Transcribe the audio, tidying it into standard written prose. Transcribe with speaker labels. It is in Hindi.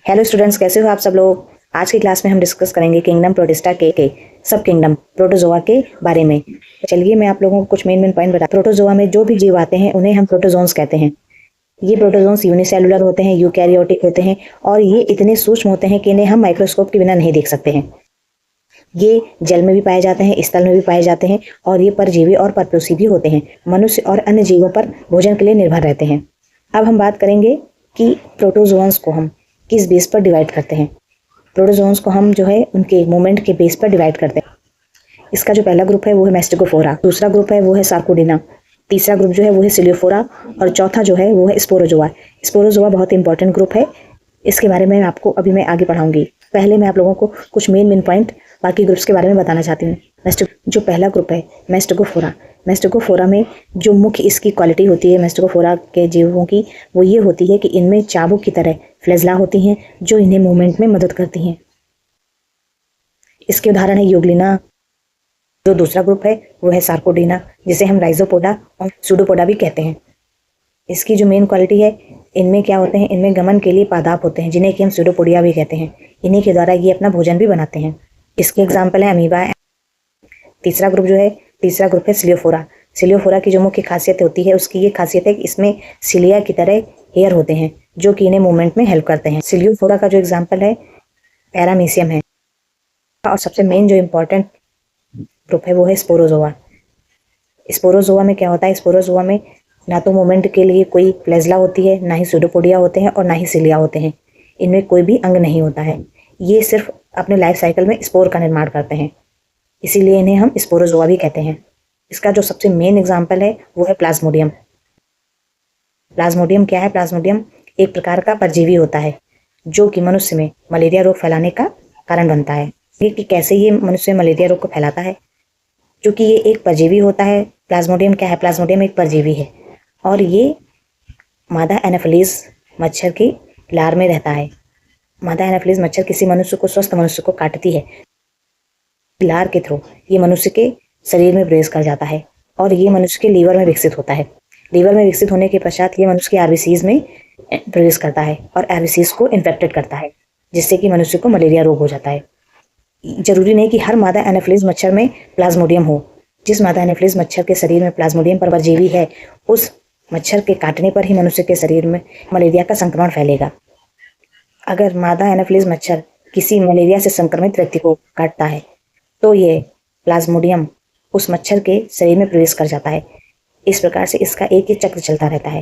Speaker 1: हेलो स्टूडेंट्स, कैसे हो आप सब लोग। आज की क्लास में हम डिस्कस करेंगे किंगडम प्रोटिस्टा के सब किंगडम प्रोटोजोआ के बारे में। चलिए मैं आप लोगों को कुछ मेन पॉइंट बता। प्रोटोजोआ में जो भी जीव आते हैं उन्हें हम प्रोटोजोन्स कहते हैं। ये प्रोटोजोन्स यूनिसेलुलर होते हैं, यूकैरियोटिक होते हैं और ये इतने सूक्ष्म होते हैं कि इन्हें हम माइक्रोस्कोप के बिना नहीं देख सकते हैं। ये जल में भी पाए जाते हैं, स्थल में भी पाए जाते हैं और ये परजीवी और परपोषी भी होते हैं। मनुष्य और अन्य जीवों पर भोजन के लिए निर्भर रहते हैं। अब हम बात करेंगे कि प्रोटोजोन्स को हम किस बेस पर डिवाइड करते हैं। प्रोटोजोन्स को हम जो है उनके मूवमेंट के बेस पर डिवाइड करते हैं। इसका जो पहला ग्रुप है वो है मैस्टिकोफोरा, दूसरा ग्रुप है वो है सार्कोडिना, तीसरा ग्रुप जो है वो है सिलियोफोरा और चौथा जो है वो है स्पोरोजोआ। स्पोरोजोआ बहुत इंपॉर्टेंट ग्रुप है, इसके बारे में आपको अभी मैं आगे पढ़ाऊंगी। पहले मैं आप लोगों को कुछ मेन पॉइंट बाकी ग्रुप्स के बारे में बताना चाहती हूँ। जो पहला ग्रुप है मैस्टिकोफोरा, मैस्टिकोफोरा में जो मुख्य इसकी क्वालिटी होती है मैस्टिकोफोरा के जीवों की, वो ये होती है कि इनमें चाबुक की तरह फ्लैजला होती हैं जो इन्हें मूवमेंट में मदद करती हैं। इसके उदाहरण है यूग्लिना। जो दूसरा ग्रुप है वो है सार्कोडिना, जिसे हम राइजोपोडा और सूडोपोडा भी कहते हैं। इसकी जो मेन क्वालिटी है, इनमें क्या होते हैं, इनमें गमन के लिए पादाप होते हैं जिन्हें कि हम सूडोपोडिया भी कहते हैं। इन्हीं के द्वारा ये अपना भोजन भी बनाते हैं। इसके एग्जाम्पल है अमीबा। तीसरा ग्रुप है सिलियोफोरा। सिलियोफोरा की जो मुख्य खासियत होती है, उसकी ये खासियत है कि इसमें सिलिया की तरह हेयर होते हैं जो कि इन्हें मूवमेंट में हेल्प करते हैं। सिलियोफोरा का जो एग्जाम्पल है पैरामीशियम है। और सबसे मेन जो इम्पोर्टेंट ग्रुप है वो है स्पोरोजोआ। स्पोरोजोआ में क्या होता है, स्पोरोजोआ में ना तो मूवमेंट के लिए कोई फ्लैजला होती है, ना ही सूडोपोडिया होते हैं और ना ही सिलिया होते हैं। इनमें कोई भी अंग नहीं होता है। ये सिर्फ अपने लाइफ साइकिल में स्पोर का निर्माण करते हैं, इसीलिए इन्हें हम स्पोरोजोआ भी कहते हैं। इसका जो सबसे मेन एग्जाम्पल है वो है प्लाज्मोडियम। प्लाज्मोडियम क्या है, प्लाज्मोडियम एक प्रकार का परजीवी होता है जो कि मनुष्य में मलेरिया रोग फैलाने का कारण बनता है। ये कि कैसे ये मनुष्य में मलेरिया रोग को फैलाता है, क्योंकि ये एक परजीवी होता है। प्लाज्मोडियम क्या है, प्लाज्मोडियम एक परजीवी है और ये मादा एनाफिलीज मच्छर की लार में रहता है। मादा एनाफिलीज मच्छर किसी मनुष्य को, स्वस्थ मनुष्य को काटती है। लार के थ्रू ये मनुष्य के शरीर में प्रवेश कर जाता है और ये मनुष्य के लीवर में विकसित होता है। लीवर में विकसित होने के पश्चात ये मनुष्य के आरबीसीज में प्रवेश करता है और आरबीसीज को इन्फेक्टेड करता है, जिससे कि मनुष्य को मलेरिया रोग हो जाता है। जरूरी नहीं कि हर मादा एनाफिलीज मच्छर में प्लाज्मोडियम हो। जिस मादा एनाफिलीज मच्छर के शरीर में प्लाज्मोडियम परजीवी है, उस मच्छर के काटने पर ही मनुष्य के शरीर में मलेरिया का संक्रमण फैलेगा। अगर मादा एनाफिलीज मच्छर किसी मलेरिया से संक्रमित व्यक्ति को काटता है तो ये प्लाज्मोडियम उस मच्छर के शरीर में प्रवेश कर जाता है। इस प्रकार से इसका एक ही चक्र चलता रहता है।